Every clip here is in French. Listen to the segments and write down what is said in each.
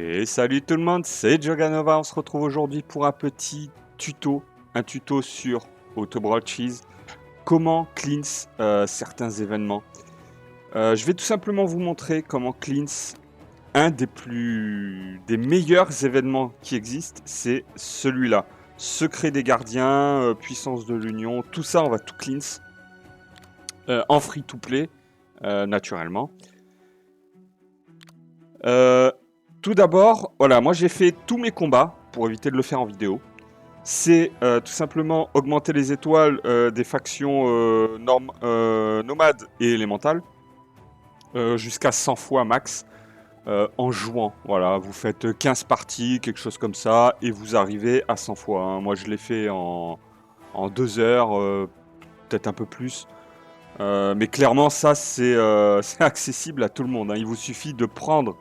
Et salut tout le monde, c'est Joganova. On se retrouve aujourd'hui pour un petit tuto, sur Autobrawl Cheese. Comment cleanse certains événements. Je vais tout simplement vous montrer comment cleanse un des meilleurs événements qui existent. C'est celui-là. Secret des gardiens, puissance de l'union, tout ça on va tout cleanse en free to play, naturellement. Tout d'abord, voilà, moi j'ai fait tous mes combats pour éviter de le faire en vidéo. C'est tout simplement augmenter les étoiles des factions nomades et élémentales jusqu'à 100 fois max en jouant. Voilà, vous faites 15 parties, quelque chose comme ça, et vous arrivez à 100 fois. Hein. Moi je l'ai fait en 2 heures, peut-être un peu plus. Mais clairement, ça c'est accessible à tout le monde. Hein. Il vous suffit de prendre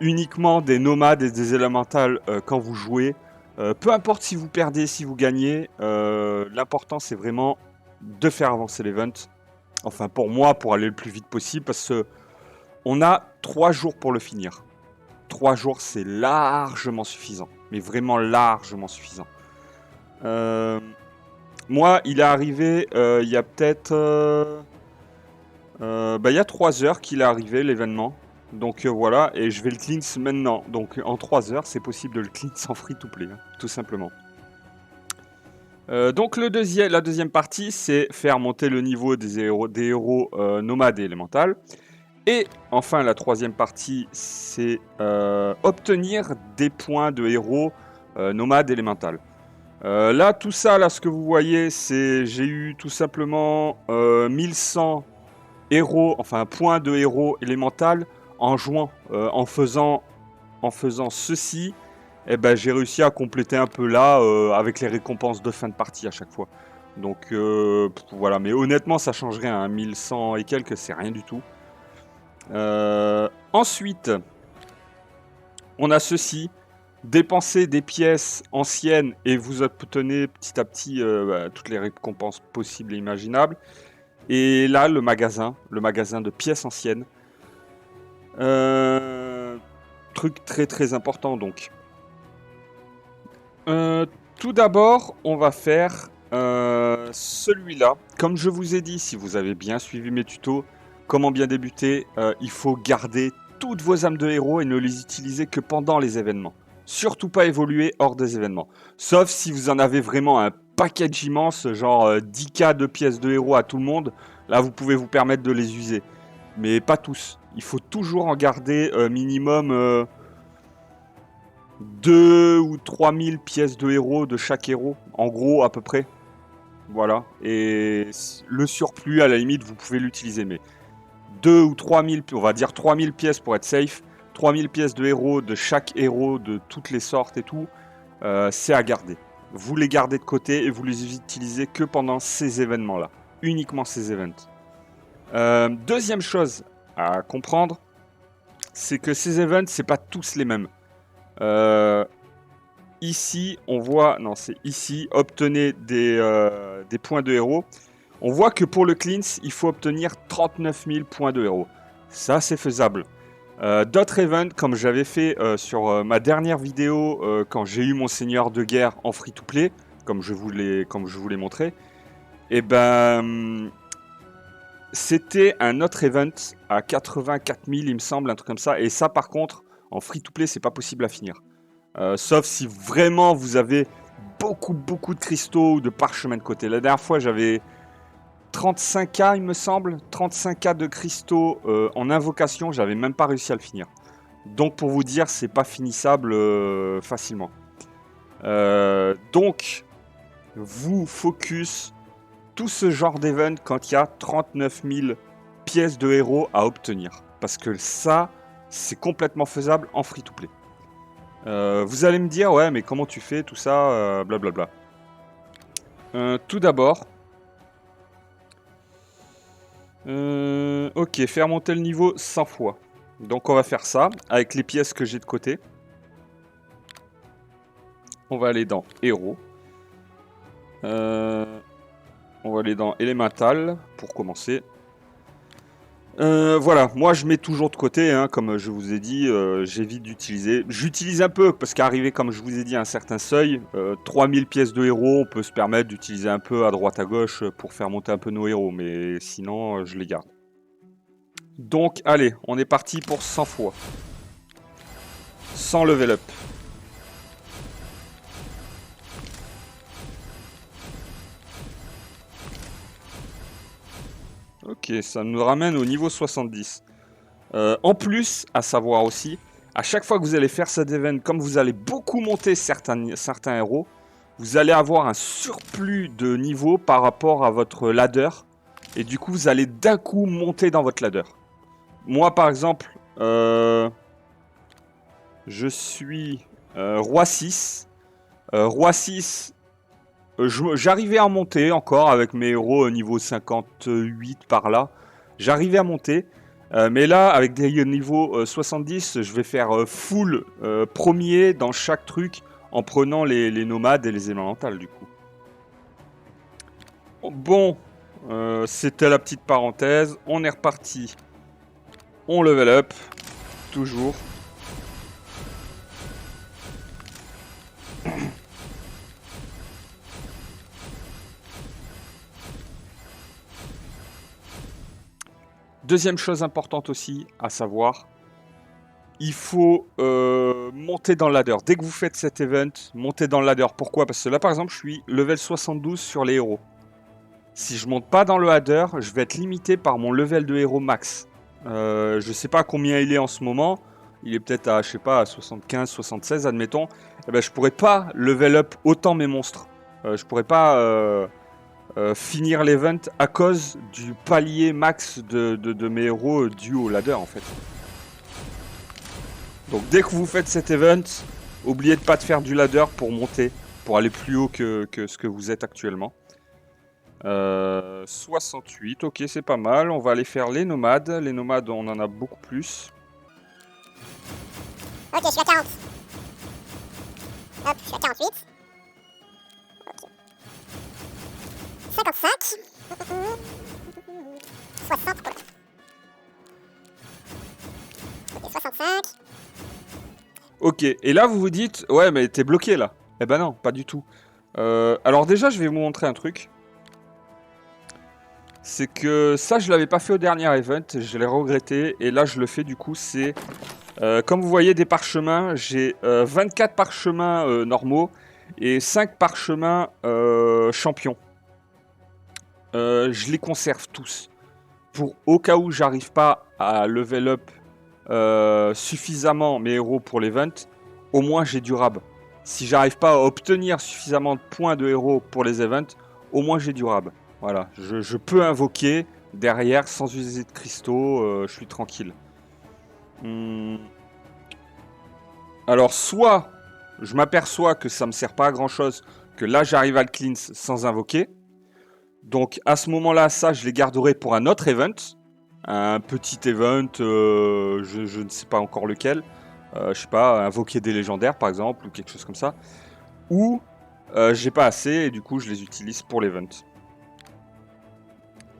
uniquement des nomades et des élémentales quand vous jouez. Peu importe si vous perdez, si vous gagnez, l'important c'est vraiment de faire avancer l'event. Enfin pour moi, pour aller le plus vite possible, parce que on a 3 jours pour le finir. 3 jours c'est largement suffisant, mais vraiment largement suffisant. Moi, il est arrivé il y a peut-être... il y a 3 heures qu'il est arrivé l'événement. Donc voilà, et je vais le cleanse maintenant. Donc en 3 heures, c'est possible de le cleanse en free to play, hein, tout simplement. Donc la deuxième partie, c'est faire monter le niveau des héros nomades et élémentales. Et enfin, la troisième partie, c'est obtenir des points de héros nomades élémentales. Là, tout ça, là, ce que vous voyez, c'est j'ai eu tout simplement 1100 héros, enfin points de héros élémental en jouant, en faisant ceci. Et ben j'ai réussi à compléter un peu là avec les récompenses de fin de partie à chaque fois. Donc voilà, mais honnêtement ça change rien, hein. 1100 et quelques c'est rien du tout. Ensuite, on a ceci. Dépensez des pièces anciennes et vous obtenez petit à petit toutes les récompenses possibles et imaginables. Et là, le magasin de pièces anciennes. Truc très très important donc. Tout d'abord, on va faire celui-là. Comme je vous ai dit, si vous avez bien suivi mes tutos, comment bien débuter, il faut garder toutes vos âmes de héros et ne les utiliser que pendant les événements. Surtout pas évoluer hors des événements. Sauf si vous en avez vraiment un package immense, genre 10K de pièces de héros à tout le monde, là vous pouvez vous permettre de les user. Mais pas tous. Il faut toujours en garder minimum 2 ou 3000 pièces de héros de chaque héros, en gros à peu près. Voilà. Et le surplus, à la limite, vous pouvez l'utiliser. Mais 2 ou 3000, on va dire 3000 pièces pour être safe. 3000 pièces de héros de chaque héros de toutes les sortes et tout, c'est à garder. Vous les gardez de côté et vous les utilisez que pendant ces événements-là. Uniquement ces events. Deuxième chose à comprendre, c'est que ces events, c'est pas tous les mêmes. Ici, on voit, non c'est ici, obtenez des points de héros. On voit que pour le cleanse, il faut obtenir 39 000 points de héros. Ça, c'est faisable. D'autres events, comme j'avais fait sur ma dernière vidéo, quand j'ai eu mon seigneur de guerre en free-to-play, comme je vous l'ai montré, et ben... c'était un autre event à 84 000, il me semble, un truc comme ça. Et ça, par contre, en free-to-play, c'est pas possible à finir. Sauf si vraiment vous avez beaucoup de cristaux ou de parchemins de côté. La dernière fois, j'avais 35K, il me semble. 35K de cristaux en invocation. J'avais même pas réussi à le finir. Donc, pour vous dire, c'est pas finissable facilement. Donc, vous focus tout ce genre d'event quand il y a 39 000 pièces de héros à obtenir. Parce que ça, c'est complètement faisable en free-to-play. Vous allez me dire, ouais, mais comment tu fais tout ça, blablabla. Tout d'abord, ok, faire monter le niveau 100 fois. Donc on va faire ça avec les pièces que j'ai de côté. On va aller dans héros. On va aller dans élémental pour commencer. Voilà, moi je mets toujours de côté, hein, comme je vous ai dit, j'évite d'utiliser. J'utilise un peu, parce qu'arrivé, comme je vous ai dit, à un certain seuil, 3000 pièces de héros, on peut se permettre d'utiliser un peu à droite à gauche pour faire monter un peu nos héros, mais sinon, je les garde. Donc, allez, on est parti pour 100 fois. 100 level up. Ok, ça nous ramène au niveau 70. En plus, à savoir aussi, à chaque fois que vous allez faire cet event, comme vous allez beaucoup monter certains héros, vous allez avoir un surplus de niveau par rapport à votre ladder. Et du coup, vous allez d'un coup monter dans votre ladder. Moi, par exemple, je suis roi 6. Roi 6, j'arrivais à monter encore avec mes héros niveau 58 par là. J'arrivais à monter. Mais là, avec des niveaux 70, je vais faire full premier dans chaque truc en prenant les nomades et les élémentales du coup. Bon, c'était la petite parenthèse. On est reparti. On level up. Toujours. Deuxième chose importante aussi, à savoir, il faut monter dans le ladder. Dès que vous faites cet event, montez dans le ladder. Pourquoi? Parce que là, par exemple, je suis level 72 sur les héros. Si je monte pas dans le ladder, je vais être limité par mon level de héros max. Je sais pas combien il est en ce moment. Il est peut-être à, je sais pas, à 75, 76, admettons. Eh ben, je pourrais pas level up autant mes monstres. Je pourrais pas finir l'event à cause du palier max de mes héros dû au ladder en fait. Donc dès que vous faites cet event, oubliez de pas de faire du ladder pour monter, pour aller plus haut que ce que vous êtes actuellement. 68, ok c'est pas mal. On va aller faire les nomades. Les nomades on en a beaucoup plus. Ok, je suis à 40. Hop, je suis à 48. Ok. 55. 60 pour là. Ok, 65. Ok, et là vous vous dites, ouais mais t'es bloqué là. Eh ben non, pas du tout. Alors déjà je vais vous montrer un truc. C'est que ça je l'avais pas fait au dernier event, je l'ai regretté, et là je le fais du coup, c'est... comme vous voyez des parchemins, j'ai 24 parchemins normaux et 5 parchemins champions. Je les conserve tous. Pour au cas où j'arrive pas à level up suffisamment mes héros pour l'event, au moins j'ai du rab. Si j'arrive pas à obtenir suffisamment de points de héros pour les events, au moins j'ai du rab. Voilà, je peux invoquer derrière sans utiliser de cristaux, je suis tranquille. Alors soit je m'aperçois que ça me sert pas à grand chose, que là j'arrive à le cleanse sans invoquer. Donc à ce moment-là, ça je les garderai pour un autre event. Un petit event, je ne sais pas encore lequel. Je sais pas, invoquer des légendaires par exemple, ou quelque chose comme ça. Ou j'ai pas assez et du coup je les utilise pour l'event.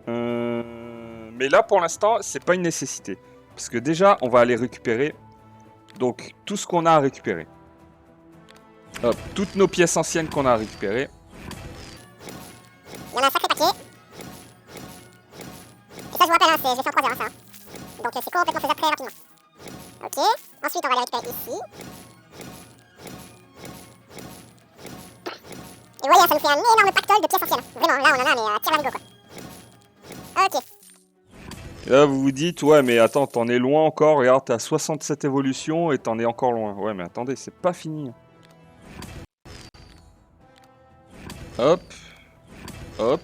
Mais là pour l'instant, c'est pas une nécessité. Parce que déjà, on va aller récupérer donc tout ce qu'on a à récupérer. Hop, toutes nos pièces anciennes qu'on a à récupérer. Il y en a un sacré paquet. Et ça, je vous rappelle, hein, je l'ai fait en 3 heures, hein, ça. Donc, c'est complètement faisable très rapidement. Ok. Ensuite, on va les récupérer ici. Et vous voyez, ça nous fait un énorme pactole de pièces anciennes. Vraiment, là, on en a, mais tire la quoi. Ok. Et là, vous vous dites, ouais, mais attends, t'en es loin encore. Regarde, t'as 67 évolutions et t'en es encore loin. Ouais, mais attendez, c'est pas fini. Hop. Hop.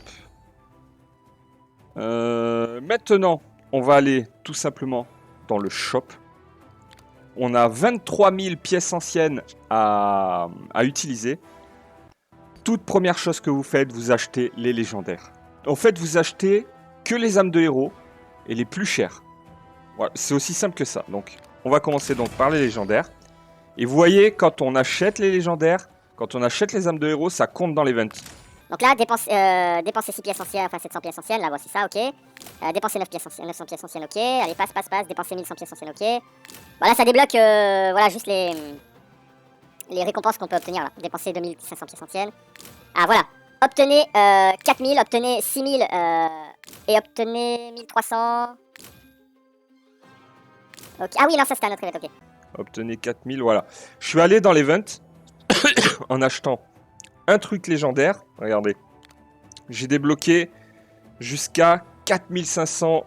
Maintenant, on va aller tout simplement dans le shop. On a 23 000 pièces anciennes à utiliser. Toute première chose que vous faites, vous achetez les légendaires. En fait, vous achetez que les âmes de héros et les plus chères. Voilà, c'est aussi simple que ça. Donc, on va commencer donc par les légendaires. Et vous voyez, quand on achète les légendaires, quand on achète les âmes de héros, ça compte dans l'event. Donc là, dépenser 6 pièces anciennes, enfin 700 pièces anciennes, là voici ça, ok. Dépenser 9 pièces anciennes, 900 pièces anciennes, ok. Allez, passe, dépenser 1100 pièces anciennes, ok. Voilà, ça débloque, voilà, juste les récompenses qu'on peut obtenir là. Dépenser 2500 pièces anciennes. Ah, voilà. Obtenez 4000, obtenez 6000 et obtenez 1300. Ok. Ah oui, non, ça c'était un autre event, ok. Obtenez 4000, voilà. Je suis allé dans l'event en achetant un truc légendaire. Regardez. J'ai débloqué jusqu'à 4500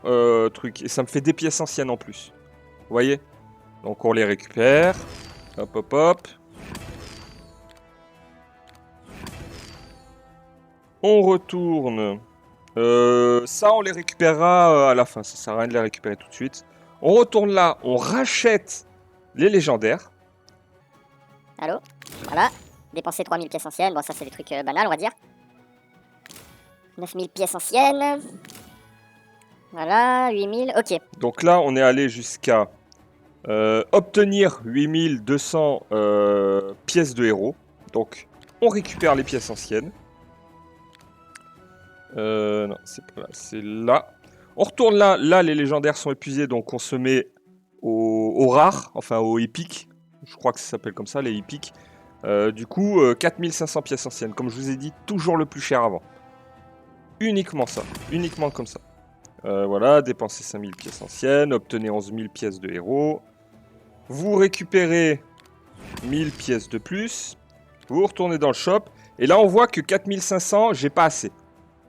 trucs. Et ça me fait des pièces anciennes en plus. Vous voyez? Donc on les récupère. Hop, hop, hop. On retourne. Ça, on les récupérera à la fin. Ça sert à rien de les récupérer tout de suite. On retourne là. On rachète les légendaires. Allô? Voilà. Dépenser 3000 pièces anciennes. Bon, ça, c'est des trucs banals, on va dire. 9000 pièces anciennes. Voilà, 8000. Ok. Donc là, on est allé jusqu'à obtenir 8200 pièces de héros. Donc, on récupère les pièces anciennes. Non, c'est pas là, c'est là. On retourne là. Là, les légendaires sont épuisés, donc on se met au rare, enfin au épique. Je crois que ça s'appelle comme ça, les épiques. Du coup, 4500 pièces anciennes. Comme je vous ai dit, toujours le plus cher avant. Uniquement ça. Uniquement comme ça. Voilà, dépensez 5000 pièces anciennes, obtenez 11 000 pièces de héros. Vous récupérez 1000 pièces de plus. Vous retournez dans le shop. Et là, on voit que 4500, j'ai pas assez.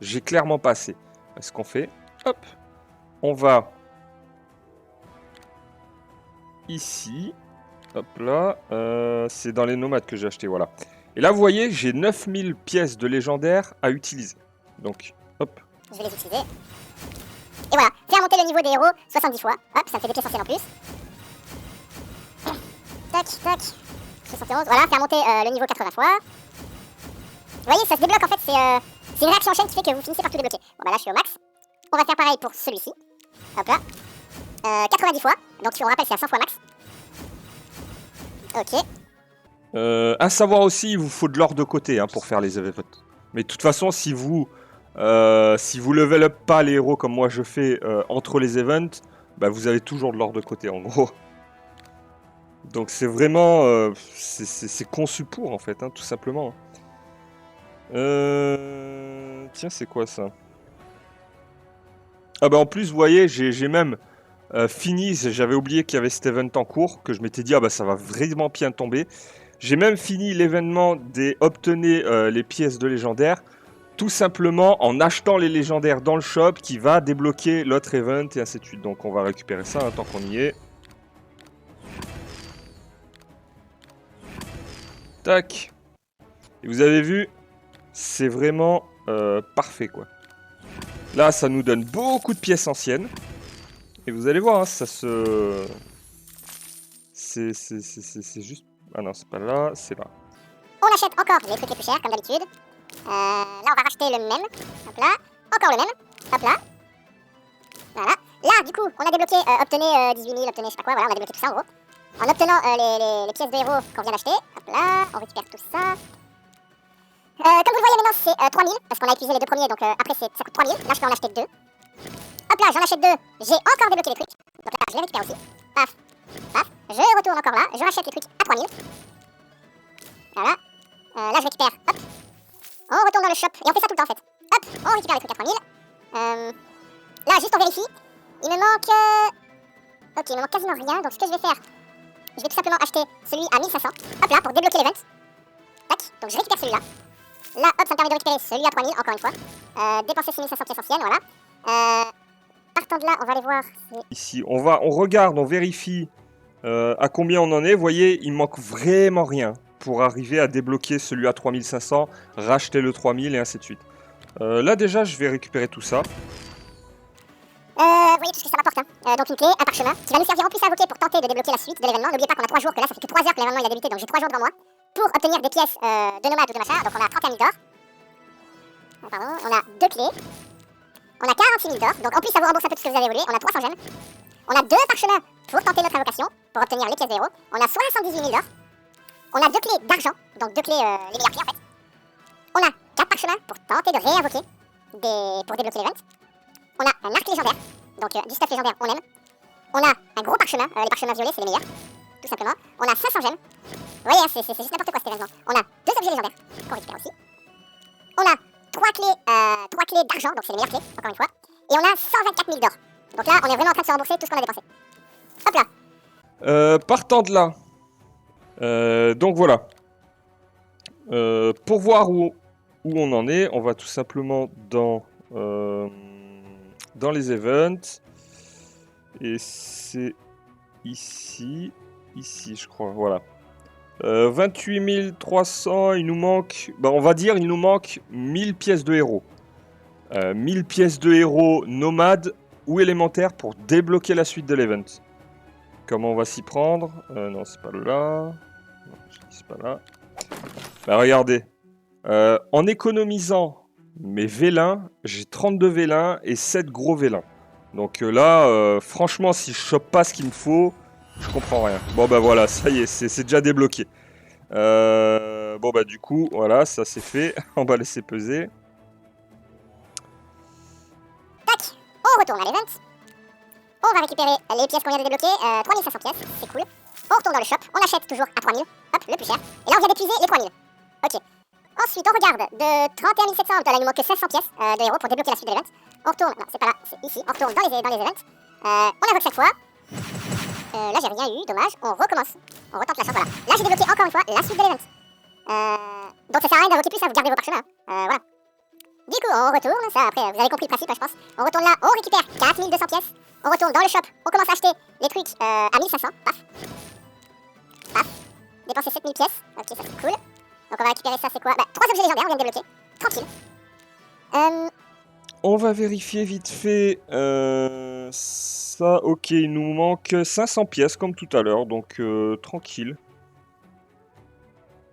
J'ai clairement pas assez. Ce qu'on fait, hop, on va ici. Hop là, c'est dans les nomades que j'ai acheté, voilà. Et là, vous voyez, j'ai 9000 pièces de légendaires à utiliser. Donc, hop. Je vais les utiliser. Et voilà, faire monter le niveau des héros 70 fois. Hop, ça me fait des pièces anciennes en plus. Tac, tac. 71, voilà, faire monter le niveau 80 fois. Vous voyez, ça se débloque en fait, c'est une réaction en chaîne qui fait que vous finissez par tout débloquer. Bon bah là je suis au max. On va faire pareil pour celui-ci. Hop là. 90 fois, donc on rappelle c'est à 100 fois max. Ok. À savoir aussi, il vous faut de l'or de côté hein, pour faire les events. Mais de toute façon, si vous level up pas les héros comme moi je fais entre les events, bah, vous avez toujours de l'or de côté en gros. Donc c'est vraiment, c'est conçu pour en fait, hein, tout simplement. Tiens, c'est quoi ça? Ah bah en plus, vous voyez, j'ai même fini, j'avais oublié qu'il y avait cet event en cours, que je m'étais dit, ah bah ça va vraiment bien tomber. J'ai même fini l'événement des obtenez les pièces de légendaires, tout simplement en achetant les légendaires dans le shop qui va débloquer l'autre event et ainsi de suite. Donc on va récupérer ça hein, tant qu'on y est. Tac. Et vous avez vu, c'est vraiment parfait quoi. Là, ça nous donne beaucoup de pièces anciennes. Et vous allez voir, hein, ça se... C'est juste... Ah non, c'est pas là, c'est là. On achète encore les trucs les plus chers, comme d'habitude. Là, on va racheter le même. Hop là. Encore le même. Hop là. Voilà. Là, du coup, on a débloqué, obtenez 18 000, obtenez je sais pas quoi. Voilà, on a débloqué tout ça en gros. En obtenant les pièces de héros qu'on vient d'acheter. Hop là. On récupère tout ça. Comme vous le voyez maintenant, c'est 3000. Parce qu'on a épuisé les deux premiers, donc après ça coûte 3000. Là, je peux en acheter deux. Hop là, j'en achète deux. J'ai encore débloqué les trucs. Donc là, je les récupère aussi. Paf. Paf. Je retourne encore là. Je rachète les trucs à 3000. Voilà. Là, je récupère. Hop. On retourne dans le shop. Et on fait ça tout le temps en fait. Hop. On récupère les trucs à 3000. Là, juste on vérifie. Il me manque... Ok, il me manque quasiment rien. Donc ce que je vais faire, je vais tout simplement acheter celui à 1500. Hop là, pour débloquer l'event. Tac. Donc je récupère celui-là. Là, hop, ça me permet de récupérer celui à 3000, encore une fois. Dépenser 6500 pièces anciennes, voilà. Partant de là, on va aller voir... Ici, on regarde, on vérifie à combien on en est. Vous voyez, il manque vraiment rien pour arriver à débloquer celui à 3500, racheter le 3000 et ainsi de suite. Là déjà, je vais récupérer tout ça. Vous voyez tout ce que ça m'apporte, hein. Donc une clé, un parchemin, qui va nous servir en plus à invoquer pour tenter de débloquer la suite de l'événement. N'oubliez pas qu'on a 3 jours, que là ça fait que 3 heures que l'événement il a débuté, donc j'ai 3 jours devant moi. Pour obtenir des pièces de nomades ou de machin, donc on a 31 000 d'or. Pardon, on a 2 clés. On a 46 000 d'or, donc en plus ça vous rembourse un peu tout ce que vous avez volé. On a 300 gemmes. On a 2 parchemins pour tenter notre invocation, pour obtenir les pièces de héros. On a 78 000 d'or. On a 2 clés d'argent, donc 2 clés les meilleures clés en fait. On a 4 parchemins parchemin pour tenter de réinvoquer pour débloquer l'event. On a un arc légendaire, donc du stuff légendaire, on aime. On a un gros parchemin, les parchemins violets, c'est les meilleurs, tout simplement. On a 500 gemmes. Vous voyez, c'est juste n'importe quoi cet événement. On a 2 objets légendaires, qu'on récupère aussi. On a 3 clés d'argent, donc c'est les meilleures clés, encore une fois. Et on a 124 000 d'or. Donc là, on est vraiment en train de se rembourser tout ce qu'on a dépensé. Hop là. Partant de là, donc voilà. Pour voir où on en est, on va tout simplement dans les events. Et c'est ici, je crois, voilà. 28 300, il nous manque, on va dire il nous manque 1000 pièces de héros. 1000 pièces de héros nomades ou élémentaires pour débloquer la suite de l'event. Comment on va s'y prendre? Non, c'est pas là. Non, c'est pas là. Bah, regardez. En économisant mes vélins, j'ai 32 vélins et 7 gros vélins. Donc là, franchement, si je chope pas ce qu'il me faut, je comprends rien. Bon bah voilà, ça y est, c'est déjà débloqué. Bon bah du coup, voilà, ça c'est fait. On va laisser peser. Tac, on retourne à l'event. On va récupérer les pièces qu'on vient de débloquer, 3500 pièces, c'est cool. On retourne dans le shop, on achète toujours à 3000, hop, le plus cher. Et là on vient d'épuiser les 3000. Ok. Ensuite on regarde de 31 700, là il nous manque que 500 pièces de héros pour débloquer la suite de l'event. On retourne, non c'est pas là, c'est ici, on retourne dans les events. On invoque cette fois. Là j'ai rien eu, dommage, on recommence. On retente la chance, voilà. Là j'ai débloqué encore une fois la suite de l'event. Donc ça sert à rien d'invoquer plus, ça vous gardez vos parchemins. Voilà. Du coup on retourne, ça après vous avez compris le principe je pense. On retourne là, on récupère 4200 pièces. On retourne dans le shop, on commence à acheter les trucs à 1500, paf. Paf. Dépenser 7000 pièces, ok ça c'est cool. Donc on va récupérer ça, c'est quoi? 3 objets légendaires, on vient de débloquer. Tranquille. On va vérifier vite fait. Ça, ok, il nous manque 500 pièces comme tout à l'heure, donc tranquille.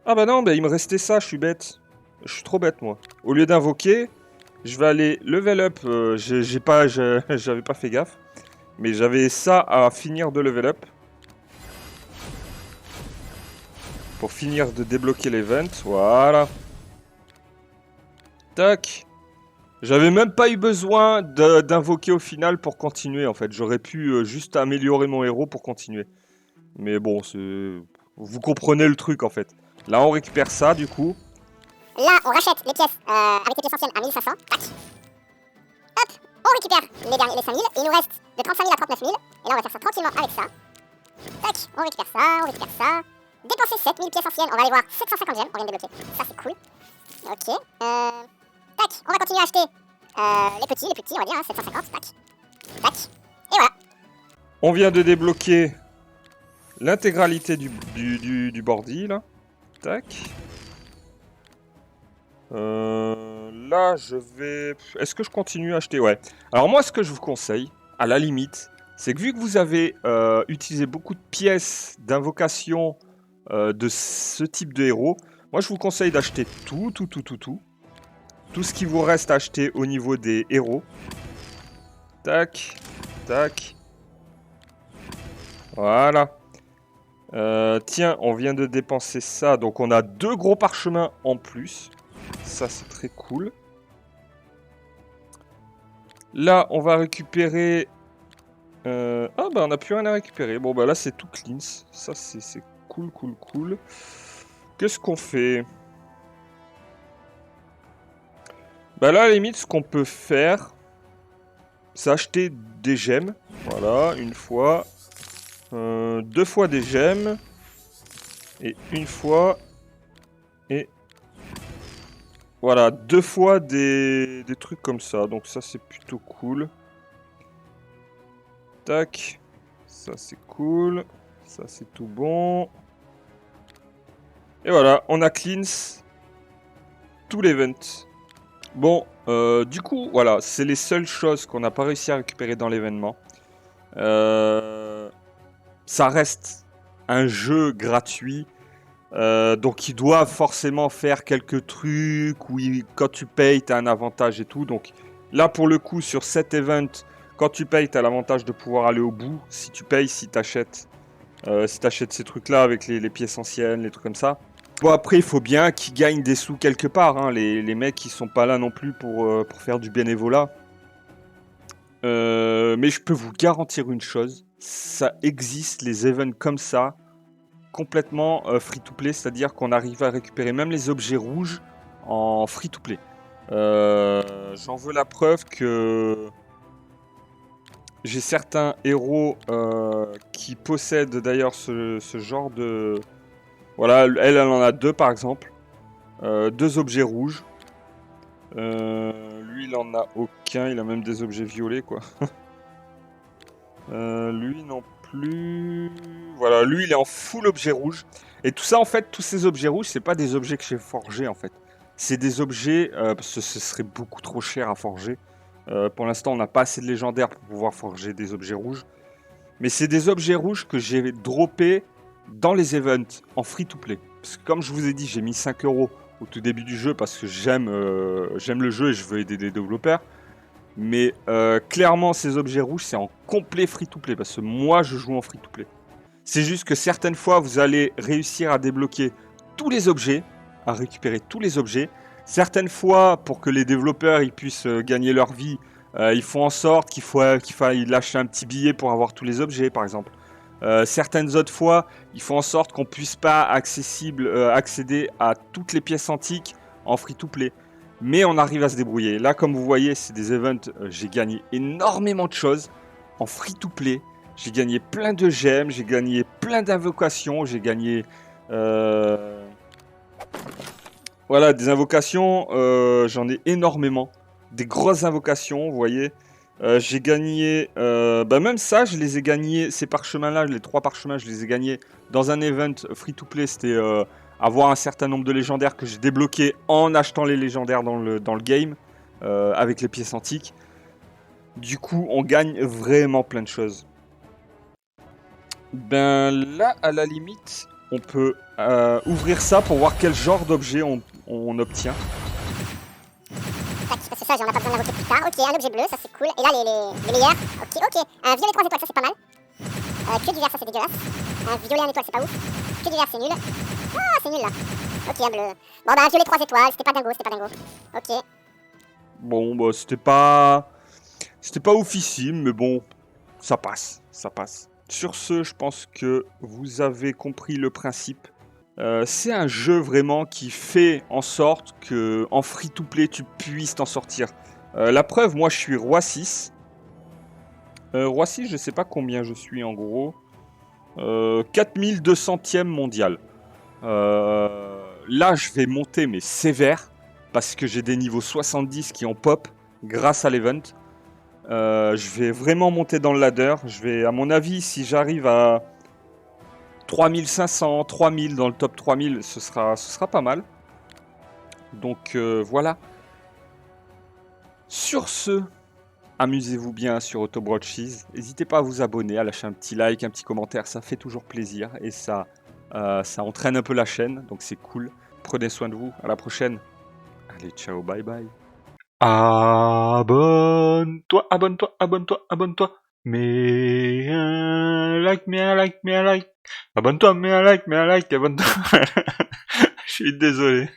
Ah bah non, il me restait ça, je suis bête. Je suis trop bête moi. Au lieu d'invoquer, je vais aller level up. J'avais pas fait gaffe. Mais j'avais ça à finir de level up. Pour finir de débloquer l'event, voilà. Tac. J'avais même pas eu besoin d'invoquer au final pour continuer en fait. J'aurais pu juste améliorer mon héros pour continuer. Mais bon, vous comprenez le truc en fait. Là on récupère ça du coup. Là on rachète les pièces avec les pièces anciennes à 1500. Tac. Hop, on récupère les 5000. Il nous reste de 35 000 à 39 000. Et là on va faire ça tranquillement avec ça. Tac, on récupère ça. Dépenser 7000 pièces anciennes, on va aller voir 750 gemmes, on vient de débloquer, ça c'est cool. Ok, tac, on va continuer à acheter les petits, on va dire, hein, 750, tac, et voilà. On vient de débloquer l'intégralité du bordi, là. Tac. Là, je vais... Est-ce que je continue à acheter? Ouais. Alors moi, ce que je vous conseille, à la limite, c'est que vu que vous avez utilisé beaucoup de pièces d'invocation de ce type de héros, moi je vous conseille d'acheter tout ce qui vous reste à acheter au niveau des héros. Tac, tac. Voilà. Tiens, on vient de dépenser ça, donc on a 2 gros parchemins en plus. Ça c'est très cool. Là, on va récupérer... Ah bah on n'a plus rien à récupérer. Bon bah là c'est tout clean. Ça c'est cool. Qu'est-ce qu'on fait? Bah là à la limite ce qu'on peut faire, c'est acheter des gemmes. Voilà, une fois. 2 fois des gemmes. Et une fois. Et... Voilà, 2 fois des trucs comme ça. Donc ça c'est plutôt cool. Tac. Ça c'est cool. Ça c'est tout bon. Et voilà, on a cleans tout l'event. Bon, du coup, voilà, c'est les seules choses qu'on n'a pas réussi à récupérer dans l'événement. Ça reste un jeu gratuit. Donc il doit forcément faire quelques trucs où quand tu payes, tu as un avantage et tout. Donc là, pour le coup, sur cet event, quand tu payes, tu as l'avantage de pouvoir aller au bout. Si tu payes, si tu achètes ces trucs-là avec les pièces anciennes, les trucs comme ça. Bon, après, il faut bien qu'ils gagnent des sous quelque part. Hein. Les mecs, ils sont pas là non plus pour faire du bénévolat. Mais je peux vous garantir une chose. Ça existe, les events comme ça, complètement free-to-play. C'est-à-dire qu'on arrive à récupérer même les objets rouges en free-to-play. J'en veux la preuve que j'ai certains héros qui possèdent d'ailleurs ce genre de... Voilà, elle en a 2 par exemple. 2 objets rouges. Lui, il en a aucun. Il a même des objets violets, quoi. Lui non plus. Voilà, lui, il est en full objet rouge. Et tout ça, en fait, tous ces objets rouges, c'est pas des objets que j'ai forgés, en fait. C'est des objets, parce que ce serait beaucoup trop cher à forger. Pour l'instant, on n'a pas assez de légendaires pour pouvoir forger des objets rouges. Mais c'est des objets rouges que j'ai droppés dans les events en free-to-play. Parce que comme je vous ai dit, j'ai mis 5 € au tout début du jeu parce que j'aime le jeu et je veux aider les développeurs. Mais clairement, ces objets rouges, c'est en complet free-to-play parce que moi, je joue en free-to-play. C'est juste que certaines fois, vous allez réussir à débloquer tous les objets, à récupérer tous les objets. Certaines fois, pour que les développeurs ils puissent gagner leur vie, ils font en sorte qu'il faille lâcher un petit billet pour avoir tous les objets, par exemple. Certaines autres fois, ils font en sorte qu'on puisse pas accéder à toutes les pièces antiques en free-to-play. Mais on arrive à se débrouiller. Là, comme vous voyez, c'est des events, j'ai gagné énormément de choses en free-to-play. J'ai gagné plein de gemmes, j'ai gagné plein d'invocations, j'ai gagné... Voilà, des invocations, j'en ai énormément. Des grosses invocations, vous voyez. J'ai gagné... même ça, je les ai gagnés, ces parchemins-là, les 3 parchemins, je les ai gagnés dans un event free-to-play. C'était avoir un certain nombre de légendaires que j'ai débloqués en achetant les légendaires dans le game, avec les pièces antiques. Du coup, on gagne vraiment plein de choses. Ben là, à la limite, on peut ouvrir ça pour voir quel genre d'objet on obtient. Tac, parce que ça, j'en ai pas besoin d'invoquer plus tard. Ok, un objet bleu, ça c'est cool. Et là, les meilleurs. Ok. Un violet 3 étoiles, ça c'est pas mal. Que du vert, ça c'est dégueulasse. Un violet 1 étoile, c'est pas ouf. Que du vert, c'est nul. Ah, c'est nul là. Ok, un bleu. Bon, bah, un violet 3 étoiles, c'était pas dingo. Ok. Bon, bah, c'était pas oufissime, mais bon, ça passe. Sur ce, je pense que vous avez compris le principe. C'est un jeu vraiment qui fait en sorte que en free-to-play, tu puisses t'en sortir. La preuve, moi, je suis roi 6. Roi 6, je sais pas combien je suis en gros. 4200e mondial. Là, je vais monter, mais sévère, parce que j'ai des niveaux 70 qui ont pop grâce à l'event. Je vais vraiment monter dans le ladder. Je vais, à mon avis, si j'arrive à 3500, 3000 dans le top 3000, ce sera pas mal. Donc voilà. Sur ce, amusez-vous bien sur Autobroad-Cheese. N'hésitez pas à vous abonner, à lâcher un petit like, un petit commentaire, ça fait toujours plaisir et ça entraîne un peu la chaîne, donc c'est cool. Prenez soin de vous, à la prochaine. Allez, ciao, bye bye. Abonne-toi. Mets un like. Abonne-toi, mets un like, abonne-toi. Je suis désolé.